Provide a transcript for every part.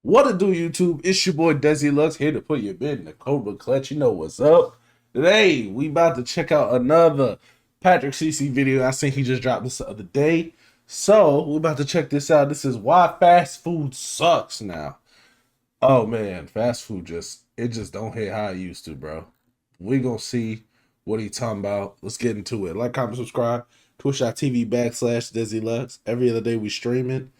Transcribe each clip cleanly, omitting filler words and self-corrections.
What it do, YouTube? It's your boy Desi Lux here to put your bid in the Cobra Clutch. You know what's up. Today, we about to check out another Patrick CC video. I seen he just dropped this the other day. So, we about to check this out. This is why fast food sucks now. Oh man, fast food just don't hit how it used to, bro. We gonna see what he talking about. Let's get into it. Like, comment, subscribe. Twitch.tv/Desi Lux. Every other day we streaming.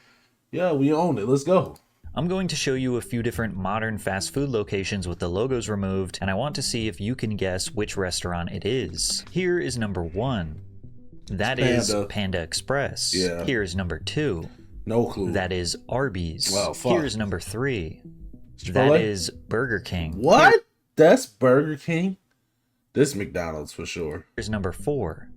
Yeah, we own it. Let's go. I'm going to show you a few different modern fast food locations with the logos removed, and I want to see if you can guess which restaurant it is. Here is number 1. That is Panda Express. Yeah. Here's number 2. No clue. That is Arby's. Well, fuck. Here's number 3. Chipotle? That is Burger King. What? That's Burger King? This McDonald's for sure. Here's number 4.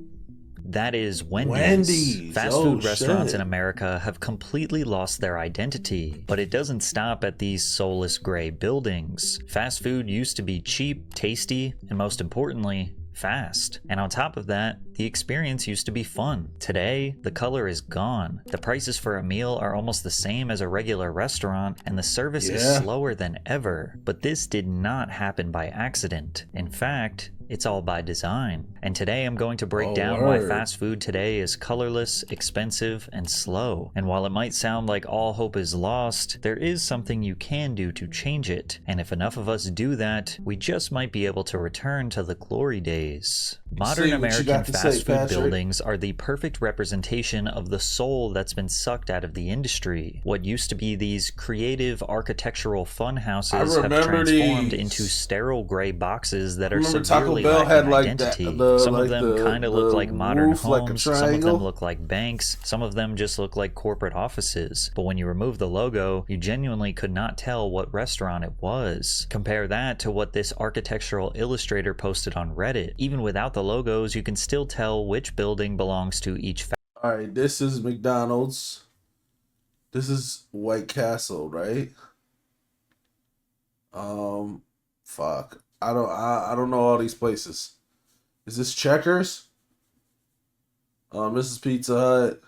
That is Wendy's. Wendy's. Fast food restaurants shit. in America have completely lost their identity, but it doesn't stop at these soulless gray buildings. Fast food used to be cheap, tasty, and most importantly, fast. And on top of that, the experience used to be fun. Today, the color is gone. The prices for a meal are almost the same as a regular restaurant, and the service is slower than ever. But this did not happen by accident. In fact, it's all by design. And today I'm going to break down why fast food today is colorless, expensive, and slow. And while it might sound like all hope is lost, there is something you can do to change it. And if enough of us do that, we just might be able to return to the glory days. Modern American fast food buildings are the perfect representation of the soul that's been sucked out of the industry. What used to be these creative architectural fun houses have transformed into sterile gray boxes that are severely lacking identity. Some of them kind of look like modern homes, some of them look like banks, some of them just look like corporate offices. But when you remove the logo, you genuinely could not tell what restaurant it was. Compare that to what this architectural illustrator posted on Reddit. Even without the logos, you can still tell which building belongs to each. Alright, this is McDonald's. This is White Castle, right? Fuck. I don't know all these places. Is this Checkers? This is Pizza Hut.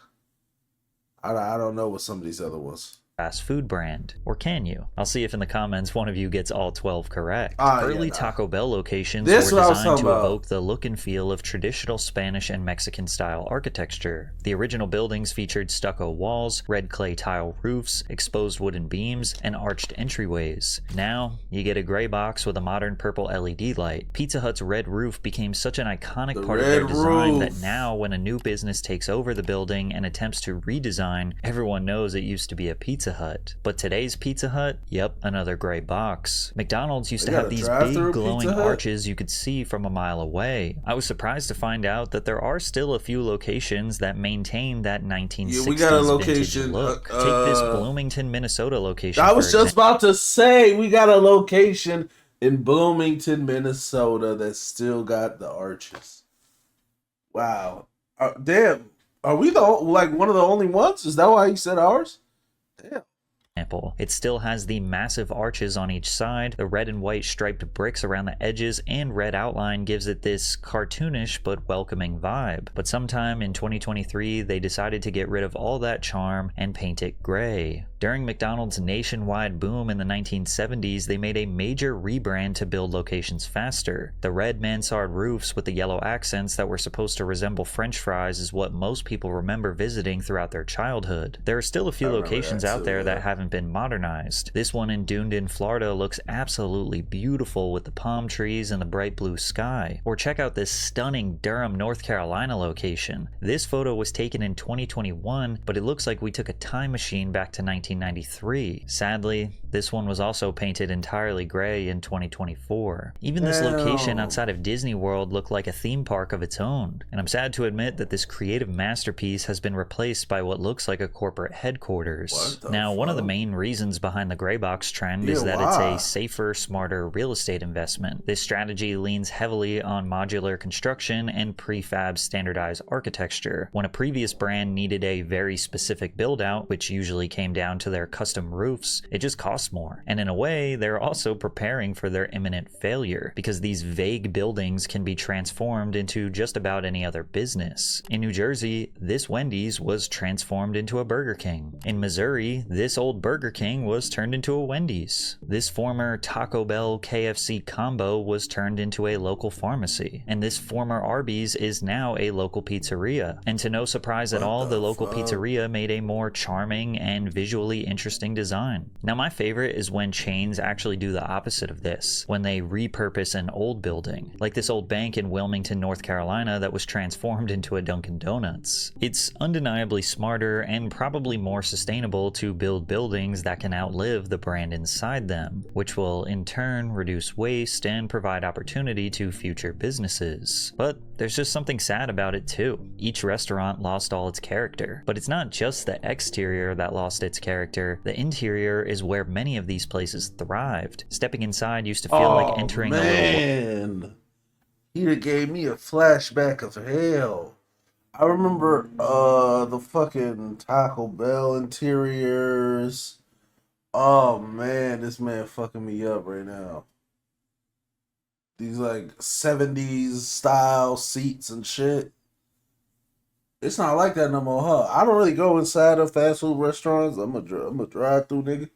I don't know what some of these other ones. Fast food brand. Or can you? I'll see if in the comments one of you gets all 12 correct. Early Taco Bell locations were designed to evoke the look and feel of traditional Spanish and Mexican style architecture. The original buildings featured stucco walls, red clay tile roofs, exposed wooden beams, and arched entryways. Now, you get a gray box with a modern purple LED light. Pizza Hut's red roof became such an iconic part of their design that now when a new business takes over the building and attempts to redesign, everyone knows it used to be a Pizza Hut. But today's Pizza Hut? Yep, another gray box. McDonald's used to have these big glowing arches you could see from a mile away. I was surprised to find out that there are still a few locations that maintain that 1960s vintage look. Take this Bloomington, Minnesota location. I was just about to say, we got a location in Bloomington, Minnesota that still got the arches. Wow. Damn. Are we one of the only ones? Is that why you said ours? Damn. It still has the massive arches on each side, the red and white striped bricks around the edges, and red outline gives it this cartoonish but welcoming vibe. But sometime in 2023, they decided to get rid of all that charm and paint it gray. During McDonald's nationwide boom in the 1970s, they made a major rebrand to build locations faster. The red mansard roofs with the yellow accents that were supposed to resemble French fries is what most people remember visiting throughout their childhood. There are still a few locations out there that haven't been modernized. This one in Dunedin, Florida looks absolutely beautiful with the palm trees and the bright blue sky. Or check out this stunning Durham, North Carolina location. This photo was taken in 2021, but it looks like we took a time machine back to 1993. Sadly, this one was also painted entirely gray in 2024. Even this location outside of Disney World looked like a theme park of its own. And I'm sad to admit that this creative masterpiece has been replaced by what looks like a corporate headquarters. Now, one of the main reasons behind the gray box trend is that it's a safer, smarter real estate investment. This strategy leans heavily on modular construction and prefab standardized architecture. When a previous brand needed a very specific build out, which usually came down to their custom roofs, it just cost more. And in a way, they're also preparing for their imminent failure, because these vague buildings can be transformed into just about any other business. In New Jersey, this Wendy's was transformed into a Burger King. In Missouri, this old old Burger King was turned into a Wendy's. This former Taco Bell KFC combo was turned into a local pharmacy. And this former Arby's is now a local pizzeria. And to no surprise at all, the local pizzeria made a more charming and visually interesting design. Now my favorite is when chains actually do the opposite of this, when they repurpose an old building, like this old bank in Wilmington, North Carolina that was transformed into a Dunkin' Donuts. It's undeniably smarter and probably more sustainable to build buildings that can outlive the brand inside them, which will in turn reduce waste and provide opportunity to future businesses. But there's just something sad about it too. Each restaurant lost all its character. But it's not just the exterior that lost its character. The interior is where many of these places thrived. Stepping inside used to feel like entering a little... He done gave me a flashback of hell. I remember the fucking Taco Bell interiors. Oh man, this man fucking me up right now. These like 70s style seats and shit. It's not like that no more, huh? I don't really go inside of fast food restaurants. I'm a drive-through nigga.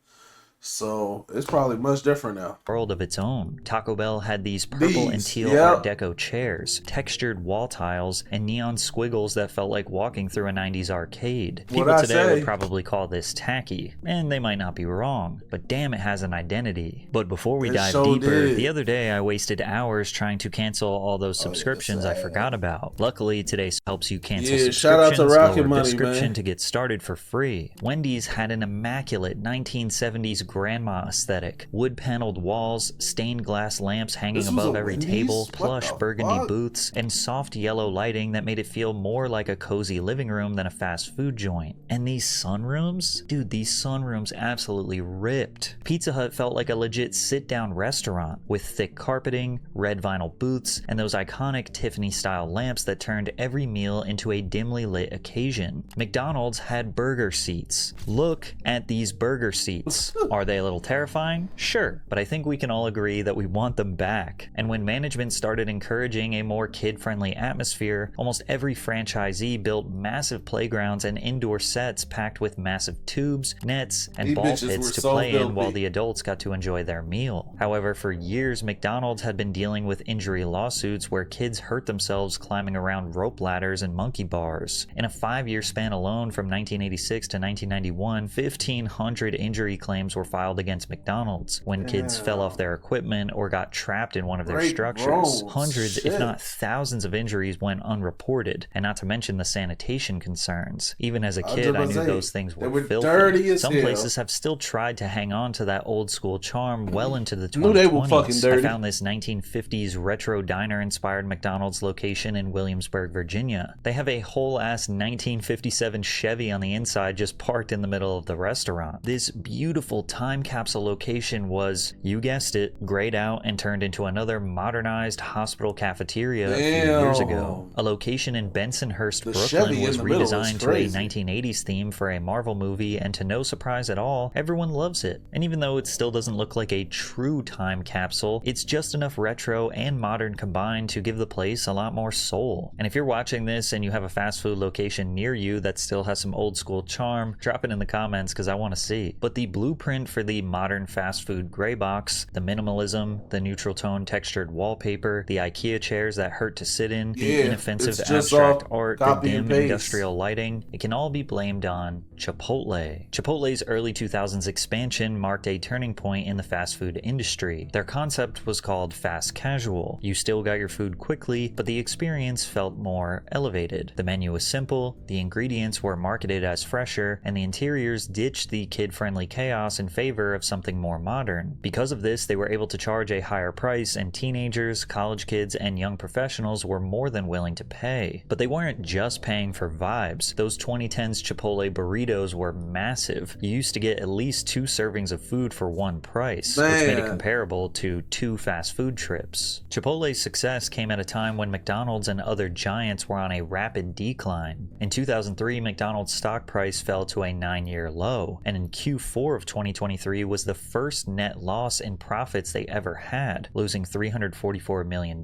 So it's probably much different now. World of its own. Taco Bell had these purple and teal Art Deco chairs, textured wall tiles, and neon squiggles that felt like walking through a 90s arcade. People today would probably call this tacky, and they might not be wrong, but damn, it has an identity. But before we dive deeper, the other day I wasted hours trying to cancel all those subscriptions I forgot about. Luckily, today helps you cancel subscriptions, shout out to Rocket Money, description man. To get started for free. Wendy's had an immaculate 1970s grandma aesthetic. Wood paneled walls, stained glass lamps hanging above every table, plush burgundy booths, and soft yellow lighting that made it feel more like a cozy living room than a fast food joint. And these sunrooms? Dude, these sunrooms absolutely ripped. Pizza Hut felt like a legit sit-down restaurant with thick carpeting, red vinyl booths, and those iconic Tiffany-style lamps that turned every meal into a dimly lit occasion. McDonald's had burger seats. Look at these burger seats. Are they a little terrifying? Sure, but I think we can all agree that we want them back. And when management started encouraging a more kid-friendly atmosphere, almost every franchisee built massive playgrounds and indoor sets packed with massive tubes, nets, and ball pits to play in while the adults got to enjoy their meal. However, for years, McDonald's had been dealing with injury lawsuits where kids hurt themselves climbing around rope ladders and monkey bars. In a 5-year span alone from 1986 to 1991, 1,500 injury claims were filed against McDonald's when kids fell off their equipment or got trapped in one of their structures. Hundreds, if not thousands of injuries went unreported, and not to mention the sanitation concerns. Even as a kid, I knew those things were filthy. Dirty as Some hell. places have still tried to hang on to that old school charm well into the 2020s. I found this 1950s retro diner-inspired McDonald's location in Williamsburg, Virginia. They have a whole-ass 1957 Chevy on the inside just parked in the middle of the restaurant. This beautiful time capsule location was, you guessed it, grayed out and turned into another modernized hospital cafeteria a few years ago. A location in Bensonhurst, Brooklyn was redesigned to a 1980s theme for a Marvel movie, and to no surprise at all, everyone loves it. And even though it still doesn't look like a true time capsule, it's just enough retro and modern combined to give the place a lot more soul. And if you're watching this and you have a fast food location near you that still has some old school charm, drop it in the comments because I want to see. But the blueprint for the modern fast food gray box, the minimalism, the neutral tone textured wallpaper, the IKEA chairs that hurt to sit in, the inoffensive abstract art, the dim industrial lighting, it can all be blamed on Chipotle. Chipotle's early 2000s expansion marked a turning point in the fast food industry. Their concept was called fast casual. You still got your food quickly, but the experience felt more elevated. The menu was simple, the ingredients were marketed as fresher, and the interiors ditched the kid-friendly chaos in favor of something more modern. Because of this, they were able to charge a higher price, and teenagers, college kids, and young professionals were more than willing to pay. But they weren't just paying for vibes. Those 2010s Chipotle burritos were massive. You used to get at least 2 servings of food for one price, which made it comparable to 2 fast food trips. Chipotle's success came at a time when McDonald's and other giants were on a rapid decline. In 2003, McDonald's stock price fell to a 9-year low, and in Q4 of 2020, 2023 was the first net loss in profits they ever had, losing $344 million.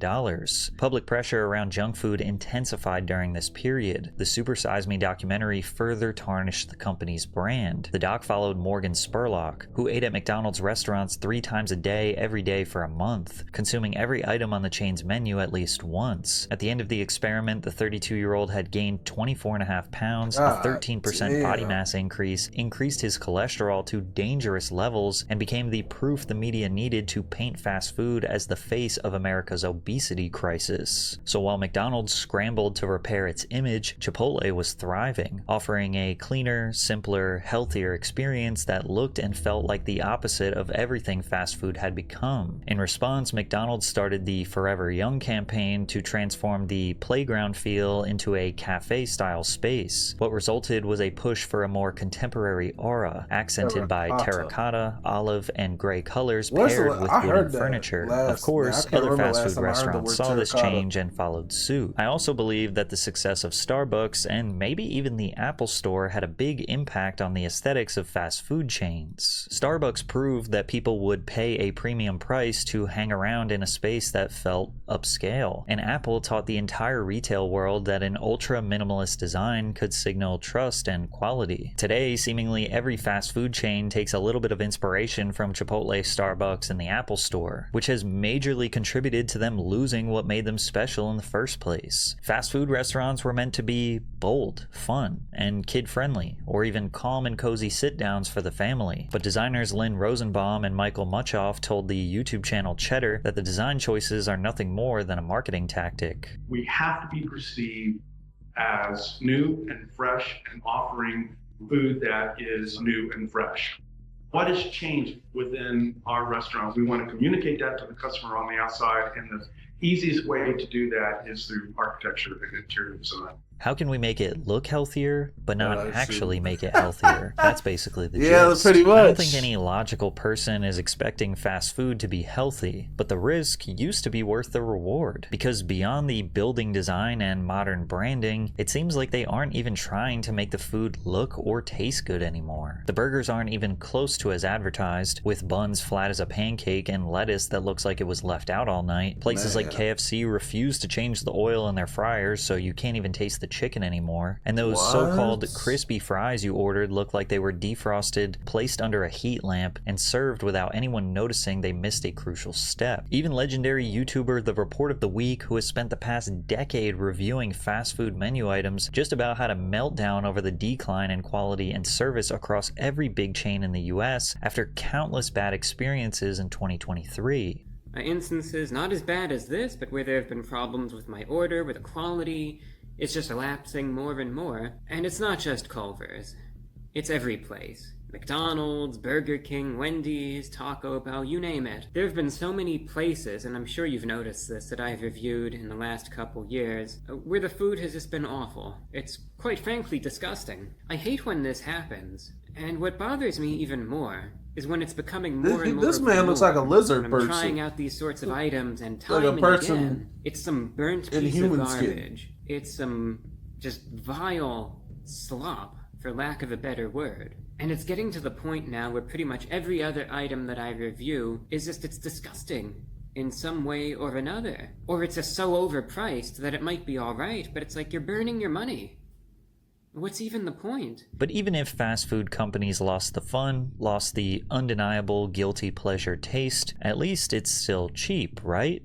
Public pressure around junk food intensified during this period. The Super Size Me documentary further tarnished the company's brand. The doc followed Morgan Spurlock, who ate at McDonald's restaurants 3 times a day every day for a month, consuming every item on the chain's menu at least once. At the end of the experiment, the 32-year-old had gained 24.5 pounds, a 13% body mass increase, increased his cholesterol to dangerous levels, and became the proof the media needed to paint fast food as the face of America's obesity crisis. So while McDonald's scrambled to repair its image, Chipotle was thriving, offering a cleaner, simpler, healthier experience that looked and felt like the opposite of everything fast food had become. In response, McDonald's started the Forever Young campaign to transform the playground feel into a cafe-style space. What resulted was a push for a more contemporary aura, accented by terracotta, olive, and gray colors paired with wooden furniture. Of course, other fast food restaurants saw this change and followed suit. I also believe that the success of Starbucks and maybe even the Apple Store had a big impact on the aesthetics of fast food chains. Starbucks proved that people would pay a premium price to hang around in a space that felt upscale, and Apple taught the entire retail world that an ultra-minimalist design could signal trust and quality. Today, seemingly every fast food chain takes a little bit of inspiration from Chipotle, Starbucks, and the Apple Store, which has majorly contributed to them losing what made them special in the first place. Fast food restaurants were meant to be bold, fun, and kid-friendly, or even calm and cozy sit-downs for the family. But designers Lynn Rosenbaum and Michael Muchoff told the YouTube channel Cheddar that the design choices are nothing more than a marketing tactic. We have to be perceived as new and fresh and offering food that is new and fresh. What has changed within our restaurants? We want to communicate that to the customer on the outside, and the easiest way to do that is through architecture and interior design. How can we make it look healthier, but not actually make it healthier? That's basically the gist. Pretty much. I don't think any logical person is expecting fast food to be healthy, but the risk used to be worth the reward. Because beyond the building design and modern branding, it seems like they aren't even trying to make the food look or taste good anymore. The burgers aren't even close to as advertised, with buns flat as a pancake and lettuce that looks like it was left out all night. Places like KFC refuse to change the oil in their fryers, so you can't even taste the chicken anymore. And those so-called crispy fries you ordered look like they were defrosted, placed under a heat lamp, and served without anyone noticing they missed a crucial step. Even legendary YouTuber The Report of the Week, who has spent the past decade reviewing fast food menu items, just about had a meltdown over the decline in quality and service across every big chain in the US after countless bad experiences in 2023. Instances not as bad as this, but where there have been problems with my order, with the quality. It's just elapsing more and more. And it's not just Culver's. It's every place. McDonald's, Burger King, Wendy's, Taco Bell, you name it. There have been so many places, and I'm sure you've noticed this, that I've reviewed in the last couple years, where the food has just been awful. It's quite frankly disgusting. I hate when this happens. And what bothers me even more is when it's becoming more and more. This man looks like a lizard person. Trying out these sorts of items, and time and again, it's some burnt piece of garbage. It's some just vile slop, for lack of a better word. And it's getting to the point now where pretty much every other item that I review is just, it's disgusting in some way or another. Or it's just so overpriced that it might be alright, but it's like you're burning your money. What's even the point? But even if fast food companies lost the fun, lost the undeniable guilty pleasure taste, at least it's still cheap, right?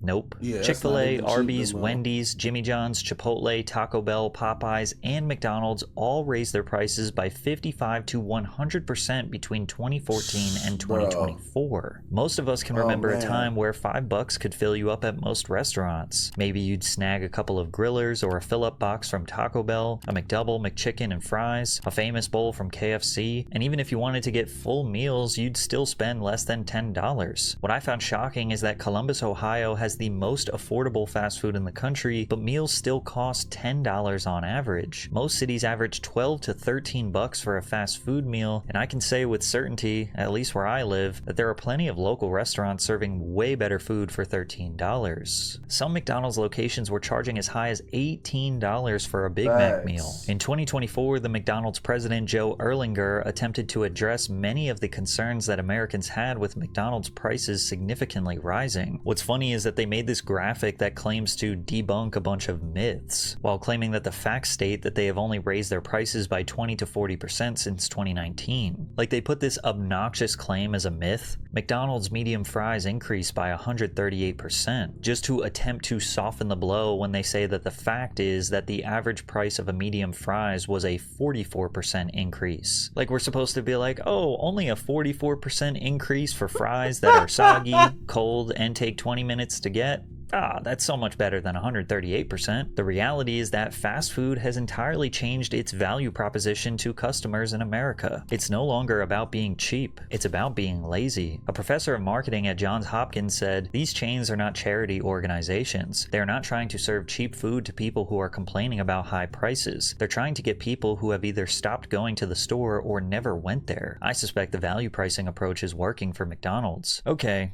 Nope. Yeah, Chick-fil-A, Arby's, Wendy's, Jimmy John's, Chipotle, Taco Bell, Popeyes, and McDonald's all raised their prices by 55 to 100% between 2014 and 2024. Most of us can remember a time where $5 could fill you up at most restaurants. Maybe you'd snag a couple of grillers or a fill-up box from Taco Bell, a McDouble, McChicken, and fries, a famous bowl from KFC, and even if you wanted to get full meals, you'd still spend less than $10. What I found shocking is that Columbus, Ohio has has the most affordable fast food in the country, but meals still cost $10 on average. Most cities average 12 to 13 bucks for a fast food meal, and I can say with certainty, at least where I live, that there are plenty of local restaurants serving way better food for $13. Some McDonald's locations were charging as high as $18 for a Big Mac meal. In 2024, the McDonald's president Joe Erlinger attempted to address many of the concerns that Americans had with McDonald's prices significantly rising. What's funny is that they made this graphic that claims to debunk a bunch of myths, while claiming that the facts state that they have only raised their prices by 20 to 40% since 2019. Like, they put this obnoxious claim as a myth. McDonald's medium fries increased by 138%, just to attempt to soften the blow when they say that the fact is that the average price of a medium fries was a 44% increase. Like, we're supposed to be like, oh, only a 44% increase for fries that are soggy, cold, and take 20 minutes to get? That's so much better than 138%. The reality is that fast food has entirely changed its value proposition to customers in America. It's no longer about being cheap, it's about being lazy. A professor of marketing at Johns Hopkins said, "These chains are not charity organizations. They're not trying to serve cheap food to people who are complaining about high prices. They're trying to get people who have either stopped going to the store or never went there." I suspect the value pricing approach is working for McDonald's. Okay.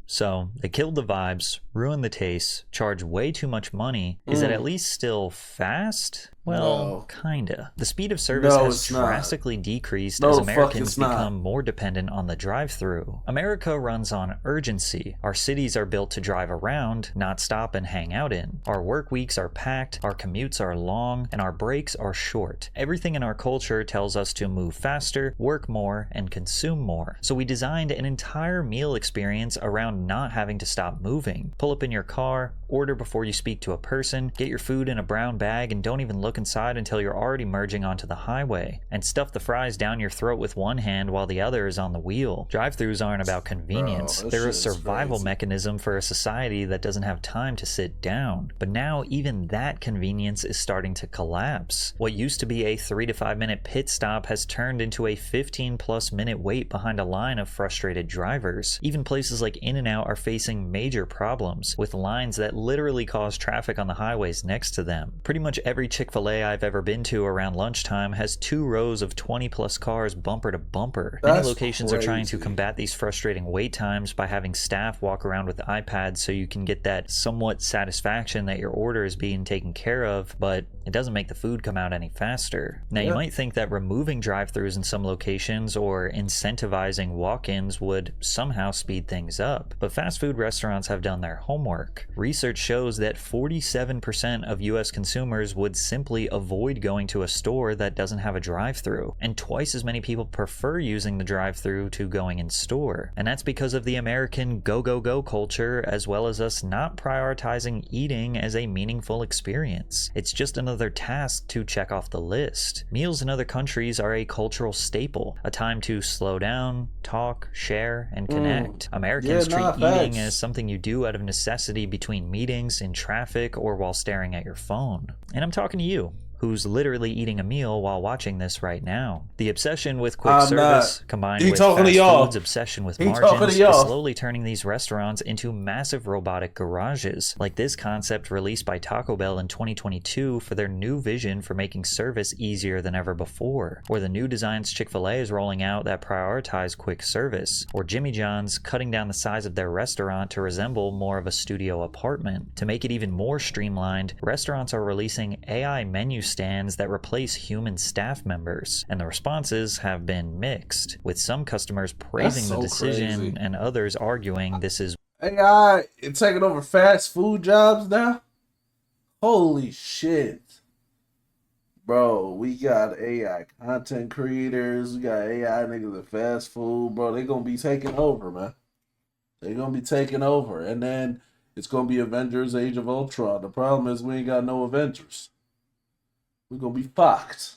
So, they killed the vibes, ruined the taste, charged way too much money. Is it at least still fast? Well, kinda. The speed of service has drastically decreased as Americans become more dependent on the drive-thru. America runs on urgency. Our cities are built to drive around, not stop and hang out in. Our work weeks are packed, our commutes are long, and our breaks are short. Everything in our culture tells us to move faster, work more, and consume more. So we designed an entire meal experience around not having to stop moving. Pull up in your car, order before you speak to a person, get your food in a brown bag, and don't even look inside until you're already merging onto the highway, and stuff the fries down your throat with one hand while the other is on the wheel. Drive-thrus aren't about convenience. They're a survival mechanism for a society that doesn't have time to sit down. But now even that convenience is starting to collapse. What used to be a 3 to 5 minute pit stop has turned into a 15+ minute wait behind a line of frustrated drivers. Even places like In-N-Out are facing major problems, with lines that literally cause traffic on the highways next to them. Pretty much every Chick-fil-A I've ever been to around lunchtime has 2 rows of 20+ cars bumper to bumper. Many locations are trying to combat these frustrating wait times by having staff walk around with iPads so you can get that somewhat satisfaction that your order is being taken care of, but it doesn't make the food come out any faster. Now, you might think that removing drive-thrus in some locations or incentivizing walk-ins would somehow speed things up, but fast food restaurants have done their homework. Research shows that 47% of US consumers would simply avoid going to a store that doesn't have a drive-thru, and twice as many people prefer using the drive-thru to going in store. And that's because of the American go culture, as well as us not prioritizing eating as a meaningful experience. It's just another task to check off the list. Meals in other countries are a cultural staple, a time to slow down, talk, share, and connect. Americans treat eating as something you do out of necessity between meetings, in traffic, or while staring at your phone. And I'm talking to you, who's literally eating a meal while watching this right now. The obsession with quick service, combined with fast food's obsession with margins, is slowly turning these restaurants into massive robotic garages, like this concept released by Taco Bell in 2022 for their new vision for making service easier than ever before, or the new designs Chick-fil-A is rolling out that prioritize quick service, or Jimmy John's cutting down the size of their restaurant to resemble more of a studio apartment. To make it even more streamlined, restaurants are releasing AI menu stands that replace human staff members, and the responses have been mixed, with some customers praising the decision and others arguing this is AI taking over fast food jobs now. Holy shit, bro! We got AI content creators, we got AI niggas at fast food, bro. They gonna be taking over, man. They gonna be taking over, and then it's gonna be Avengers: Age of Ultron. The problem is we ain't got no Avengers. We're gonna be fucked.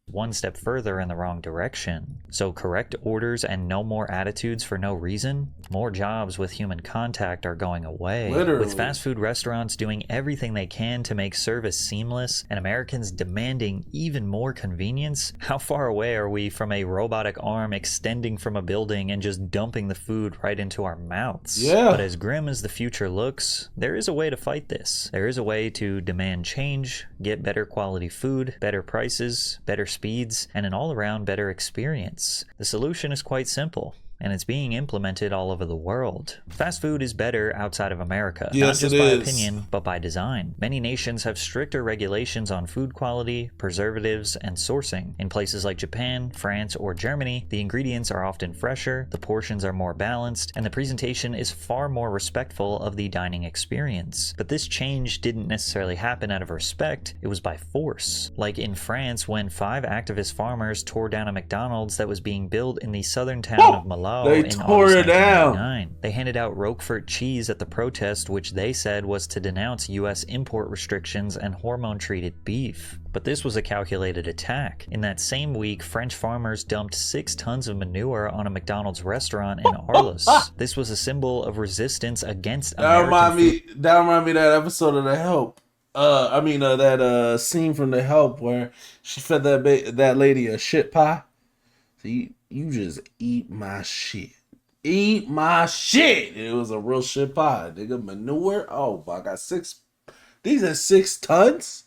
one step further in the wrong direction. So correct orders and no more attitudes for no reason, more jobs with human contact are going away. Literally. With fast food restaurants doing everything they can to make service seamless and Americans demanding even more convenience, how far away are we from a robotic arm extending from a building and just dumping the food right into our mouths? Yeah. But as grim as the future looks, there is a way to fight this. There is a way to demand change, get better quality food, better prices, better speeds, and an all-around better experience. The solution is quite simple, and it's being implemented all over the world. Fast food is better outside of America, Yes, not just it by is. opinion, but by design. Many nations have stricter regulations on food quality, preservatives, and sourcing. In places like Japan, France, or Germany, the ingredients are often fresher, the portions are more balanced, and the presentation is far more respectful of the dining experience. But this change didn't necessarily happen out of respect, it was by force. Like in France, when 5 activist farmers tore down a McDonald's that was being built in the southern town of Malau They in tore August it down. 1999. They handed out Roquefort cheese at the protest, which they said was to denounce US import restrictions and hormone-treated beef. But this was a calculated attack. In that same week, French farmers dumped 6 tons of manure on a McDonald's restaurant in Arles. This was a symbol of resistance against That American food. remind me of that episode of The Help. That scene from The Help where she fed that lady a shit pie. So you just eat my shit. Eat my shit. It was a real shit pie. Nigga, manure. Oh, I got 6. These are 6 tons?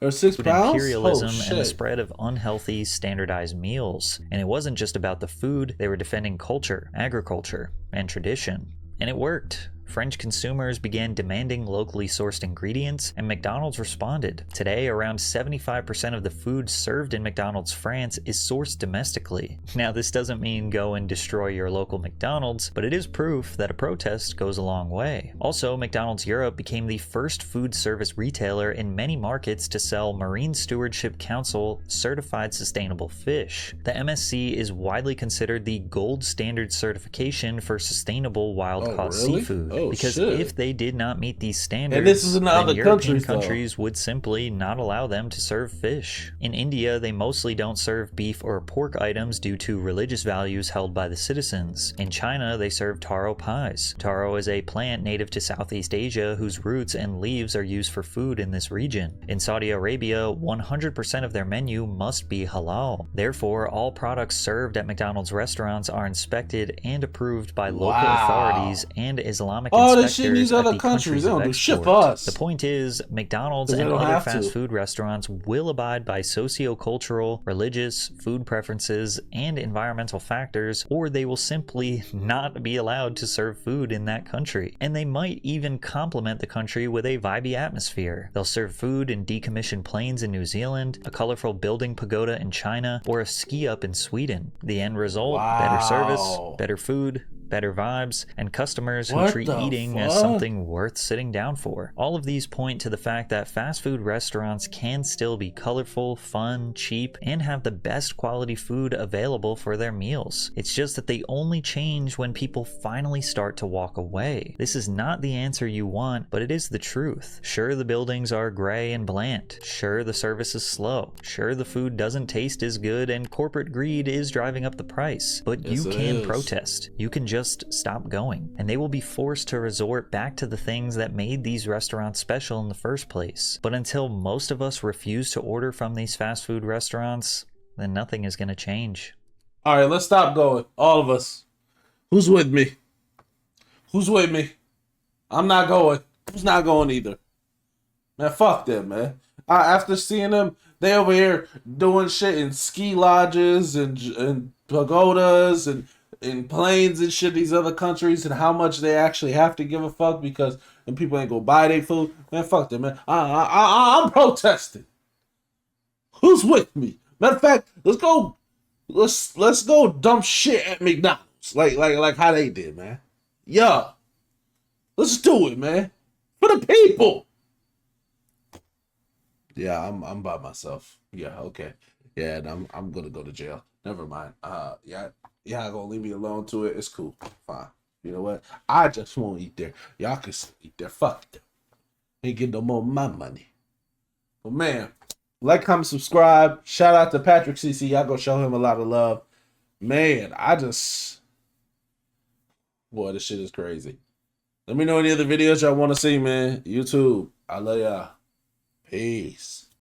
Or 6 pounds? Imperialism Oh, and the shit. spread of unhealthy, standardized meals. And it wasn't just about the food, they were defending culture, agriculture, and tradition. And it worked. French consumers began demanding locally sourced ingredients, and McDonald's responded. Today, around 75% of the food served in McDonald's France is sourced domestically. Now, this doesn't mean go and destroy your local McDonald's, but it is proof that a protest goes a long way. Also, McDonald's Europe became the first food service retailer in many markets to sell Marine Stewardship Council certified sustainable fish. The MSC is widely considered the gold standard certification for sustainable wild-caught really? seafood. Oh, Because shit. if they did not meet these standards, And this is in then other European countries, though. countries would simply not allow them to serve fish. In India, they mostly don't serve beef or pork items due to religious values held by the citizens. In China, they serve taro pies. Taro is a plant native to Southeast Asia whose roots and leaves are used for food in this region. In Saudi Arabia, 100% of their menu must be halal. Therefore, all products served at McDonald's restaurants are inspected and approved by local Wow. authorities and Islamic Oh, they inspectors shit in these at other the countries. They of don't do shit export. for us. The point is, McDonald's 'Cause they and don't other have fast to. food restaurants will abide by socio-cultural, religious, food preferences, and environmental factors, or they will simply not be allowed to serve food in that country. And they might even complement the country with a vibey atmosphere. They'll serve food in decommissioned planes in New Zealand, a colorful building pagoda in China, or a ski up in Sweden. The end result, better service, Wow. better food, better vibes, and customers who What treat the eating as fuck? something worth sitting down for. All of these point to the fact that fast food restaurants can still be colorful, fun, cheap, and have the best quality food available for their meals. It's just that they only change when people finally start to walk away. This is not the answer you want, but it is the truth. Sure, the buildings are gray and bland. Sure, the service is slow. Sure, the food doesn't taste as good and corporate greed is driving up the price. But Yes, you it can is. protest. You can just stop going, and they will be forced to resort back to the things that made these restaurants special in the first place. But until most of us refuse to order from these fast food restaurants, then nothing is going to change. All right, let's stop going. All of us. Who's with me? Who's with me? I'm not going. Who's not going either? Man, fuck them, man. After seeing them, they over here doing shit in ski lodges and pagodas and in planes and shit, these other countries, and how much they actually have to give a fuck because when people ain't go buy their food. Man, fuck them, man. I'm protesting. Who's with me? Matter of fact, let's go dump shit at McDonald's. Like how they did, man. Yeah. Let's do it, man. For the people. Yeah, I'm by myself. Yeah, okay. Yeah, and I'm gonna go to jail. Never mind. Y'all gonna leave me alone to it. It's cool. Fine. You know what? I just won't eat there. Y'all can still eat there. Fuck them. Ain't getting no more of my money. But man, Like, comment, subscribe. Shout out to Patrick CC. Y'all go show him a lot of love. Man, boy, this shit is crazy. Let me know any other videos y'all want to see, man. YouTube. I love y'all. Peace.